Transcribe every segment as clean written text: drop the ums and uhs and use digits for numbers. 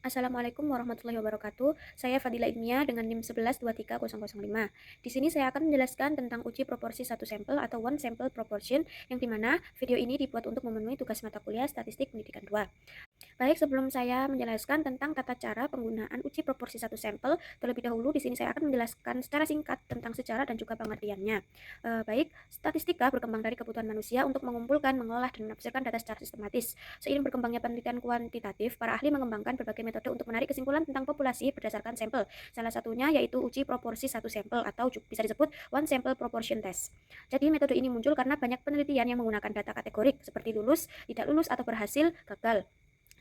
Assalamualaikum warahmatullahi wabarakatuh. Saya Fadila Ilmiah dengan NIM 1123005. Di sini saya akan menjelaskan tentang uji proporsi satu sampel atau one sample proportion, yang dimana video ini dibuat untuk memenuhi tugas mata kuliah Statistik Pendidikan 2. Baik, sebelum saya menjelaskan tentang tata cara penggunaan uji proporsi satu sampel, terlebih dahulu di sini saya akan menjelaskan secara singkat tentang sejarah dan juga pengertiannya. Baik, statistika berkembang dari kebutuhan manusia untuk mengumpulkan, mengolah, dan menafsirkan data secara sistematis. Seiring berkembangnya penelitian kuantitatif, para ahli mengembangkan berbagai metode untuk menarik kesimpulan tentang populasi berdasarkan sampel. Salah satunya yaitu uji proporsi satu sampel atau bisa disebut one sample proportion test. Jadi metode ini muncul karena banyak penelitian yang menggunakan data kategorik seperti lulus, tidak lulus, atau berhasil, gagal,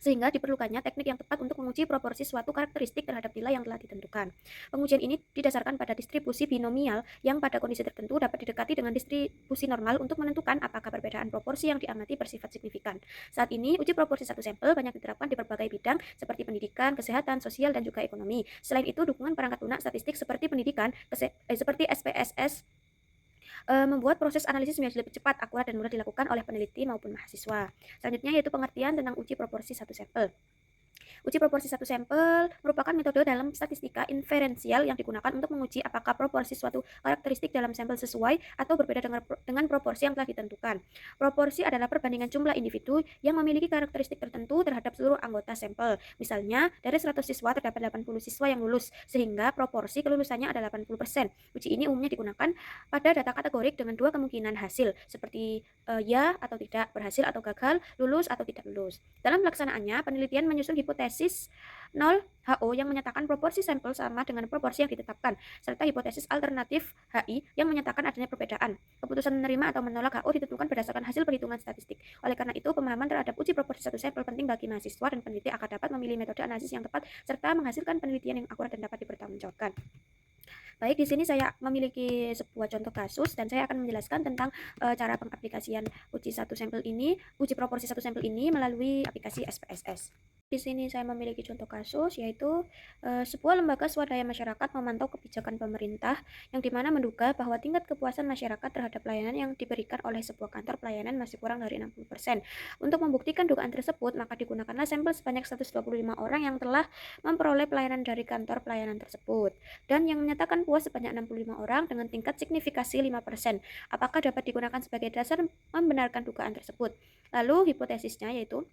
sehingga diperlukannya teknik yang tepat untuk menguji proporsi suatu karakteristik terhadap nilai yang telah ditentukan. Pengujian ini didasarkan pada distribusi binomial yang pada kondisi tertentu dapat didekati dengan distribusi normal untuk menentukan apakah perbedaan proporsi yang diamati bersifat signifikan. Saat ini, uji proporsi satu sampel banyak diterapkan di berbagai bidang seperti pendidikan, kesehatan, sosial, dan juga ekonomi. Selain itu, dukungan perangkat lunak statistik seperti pendidikan, seperti SPSS, membuat proses analisis menjadi lebih cepat, akurat, dan mudah dilakukan oleh peneliti maupun mahasiswa. Selanjutnya yaitu pengertian tentang uji proporsi satu sampel. Uji proporsi satu sampel merupakan metode dalam statistika inferensial yang digunakan untuk menguji apakah proporsi suatu karakteristik dalam sampel sesuai atau berbeda dengan proporsi yang telah ditentukan. Proporsi adalah perbandingan jumlah individu yang memiliki karakteristik tertentu terhadap seluruh anggota sampel. Misalnya, dari 100 siswa terdapat 80 siswa yang lulus, sehingga proporsi kelulusannya adalah 80%. Uji ini umumnya digunakan pada data kategorik dengan dua kemungkinan hasil, seperti ya atau tidak, berhasil atau gagal, lulus atau tidak lulus. Dalam pelaksanaannya, penelitian menyusun hipotesis 0 HO yang menyatakan proporsi sampel sama dengan proporsi yang ditetapkan, serta hipotesis alternatif HI yang menyatakan adanya perbedaan. Keputusan menerima atau menolak HO ditentukan berdasarkan hasil perhitungan statistik. Oleh karena itu, pemahaman terhadap uji proporsi satu sampel penting bagi mahasiswa dan peneliti agar dapat memilih metode analisis yang tepat serta menghasilkan penelitian yang akurat dan dapat dipertanggungjawabkan. Baik, di sini saya memiliki sebuah contoh kasus dan saya akan menjelaskan tentang cara pengaplikasian uji proporsi satu sampel ini melalui aplikasi SPSS. Di sini saya memiliki contoh kasus, yaitu sebuah lembaga swadaya masyarakat memantau kebijakan pemerintah yang dimana menduga bahwa tingkat kepuasan masyarakat terhadap pelayanan yang diberikan oleh sebuah kantor pelayanan masih kurang dari 60%. Untuk membuktikan dugaan tersebut, maka digunakanlah sampel sebanyak 125 orang yang telah memperoleh pelayanan dari kantor pelayanan tersebut, dan yang menyatakan puas sebanyak 65 orang dengan tingkat signifikasi 5%. Apakah dapat digunakan sebagai dasar membenarkan dugaan tersebut? Lalu hipotesisnya yaitu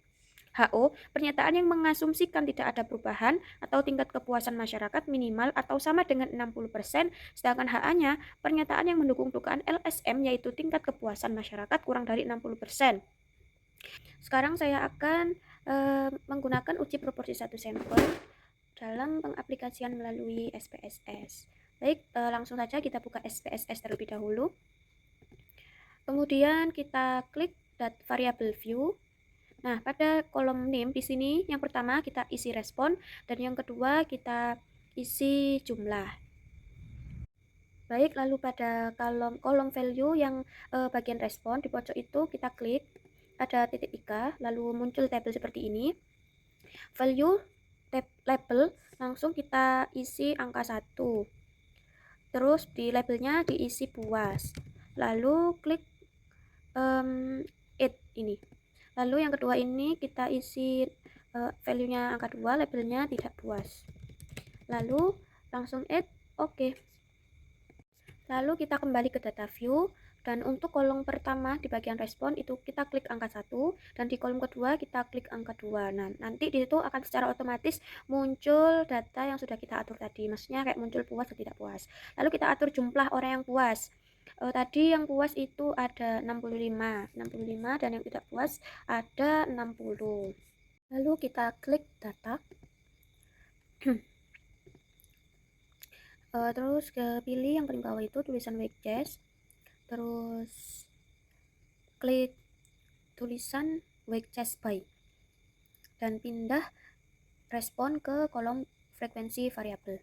HO, pernyataan yang mengasumsikan tidak ada perubahan atau tingkat kepuasan masyarakat minimal atau sama dengan 60%, sedangkan HA-nya, pernyataan yang mendukung dugaan LSM yaitu tingkat kepuasan masyarakat kurang dari 60%. Sekarang saya akan menggunakan uji proporsi satu sampel dalam pengaplikasian melalui SPSS. Baik, langsung saja kita buka SPSS terlebih dahulu. Kemudian kita klik variable view. Nah, pada kolom name di sini yang pertama kita isi respon dan yang kedua kita isi jumlah. Baik, lalu pada kolom value yang bagian respon di pojok itu kita klik ada titik 3, lalu muncul tabel seperti ini. Value label langsung kita isi angka 1. Terus di labelnya diisi puas. Lalu klik it ini. Lalu yang kedua ini kita isi value-nya angka 2, labelnya tidak puas. Lalu langsung add oke. Lalu kita kembali ke data view dan untuk kolom pertama di bagian respon itu kita klik angka 1 dan di kolom kedua kita klik angka 2. Nah, nanti di situ akan secara otomatis muncul data yang sudah kita atur tadi. Maksudnya kayak muncul puas atau tidak puas. Lalu kita atur jumlah orang yang puas. Tadi yang puas itu ada 65 dan yang tidak puas ada 60. Lalu kita klik data. Terus pilih yang paling bawah itu tulisan wages. Terus klik tulisan wages by dan pindah respon ke kolom frekuensi variabel.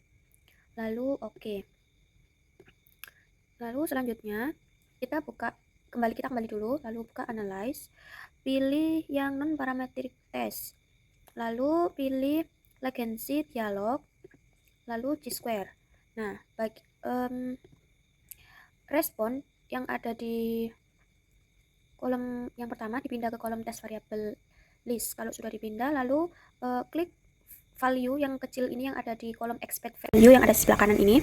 Lalu oke. Lalu selanjutnya kita kembali dulu, lalu buka analyze, pilih yang non parametric test, lalu pilih latency dialog, lalu G-square. Nah, respon yang ada di kolom yang pertama dipindah ke kolom test variable list. Kalau sudah dipindah, lalu klik value yang kecil ini yang ada di kolom expect value yang ada di sebelah kanan ini.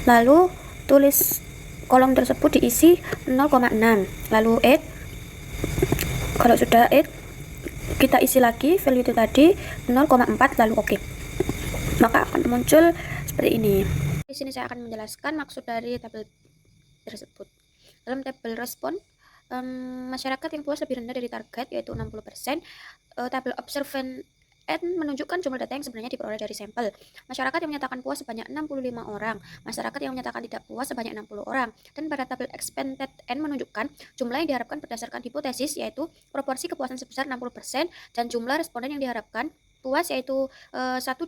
Lalu tulis kolom tersebut diisi 0,6. Lalu add. Kalau sudah add, kita isi lagi value itu tadi 0,4 lalu oke. Maka akan muncul seperti ini. Di sini saya akan menjelaskan maksud dari tabel tersebut. Dalam tabel respon, masyarakat yang puas lebih rendah dari target yaitu 60%. Tabel observant N menunjukkan jumlah data yang sebenarnya diperoleh dari sampel. Masyarakat yang menyatakan puas sebanyak 65 orang, masyarakat yang menyatakan tidak puas sebanyak 60 orang. Dan pada tabel expected N menunjukkan jumlah yang diharapkan berdasarkan hipotesis yaitu proporsi kepuasan sebesar 60% dan jumlah responden yang diharapkan puas yaitu 125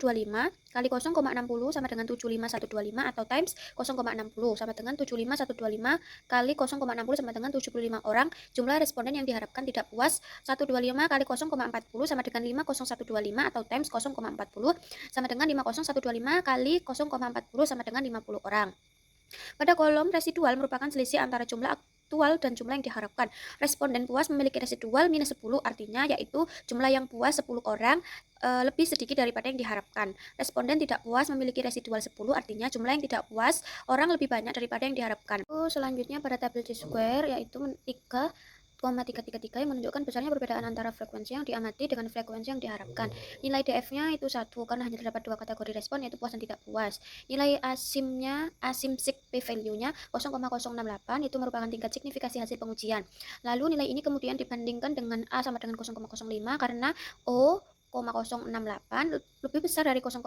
kali 0,60 sama dengan 75125 atau times 0,60 sama dengan 75125 kali 0,60 sama dengan 75 orang. Jumlah responden yang diharapkan tidak puas 125 kali 0,40 sama dengan 50125 atau times 0,40 sama dengan 50125 kali 0,40 sama dengan 50 orang. Pada kolom residual merupakan selisih antara jumlah aktual dan jumlah yang diharapkan. Responden puas memiliki residual minus 10, artinya yaitu jumlah yang puas 10 orang lebih sedikit daripada yang diharapkan. Responden tidak puas memiliki residual 10, artinya jumlah yang tidak puas orang lebih banyak daripada yang diharapkan. Selanjutnya pada tabel C-square yaitu 3,333 yang menunjukkan besarnya perbedaan antara frekuensi yang diamati dengan frekuensi yang diharapkan. Nilai DF-nya itu 1 karena hanya terdapat 2 kategori respon yaitu puas dan tidak puas. Nilai asimsik p-value-nya 0,068 itu merupakan tingkat signifikasi hasil pengujian. Lalu nilai ini kemudian dibandingkan dengan A sama dengan 0,05 karena O 0,068 lebih besar dari 0,05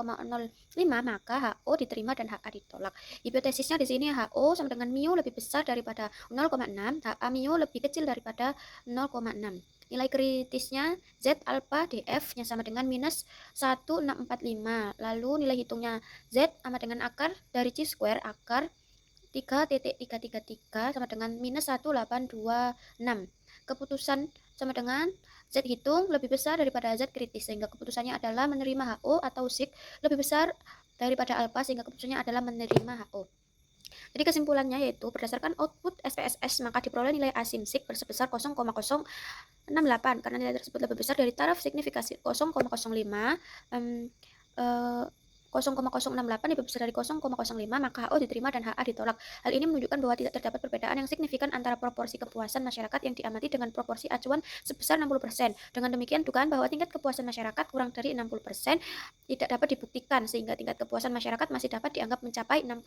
maka HO diterima dan HA ditolak. Hipotesisnya di sini HO sama dengan mu lebih besar daripada 0,6, HA mu lebih kecil daripada 0,6. Nilai kritisnya Z alpha DF-nya sama dengan minus 1645. Lalu nilai hitungnya Z sama dengan akar dari C square akar 3,333 sama dengan minus 1826. Keputusan sama dengan Z hitung lebih besar daripada Z kritis sehingga keputusannya adalah menerima HO atau SIG lebih besar daripada alpha sehingga keputusannya adalah menerima HO. Jadi kesimpulannya yaitu berdasarkan output SPSS maka diperoleh nilai asimsik bersebesar 0,068 karena nilai tersebut lebih besar dari taraf signifikasi 0,05 0,068 lebih besar dari 0,05 maka HO diterima dan HA ditolak. Hal ini menunjukkan bahwa tidak terdapat perbedaan yang signifikan antara proporsi kepuasan masyarakat yang diamati dengan proporsi acuan sebesar 60%. Dengan demikian dugaan bahwa tingkat kepuasan masyarakat kurang dari 60% tidak dapat dibuktikan sehingga tingkat kepuasan masyarakat masih dapat dianggap mencapai 60%.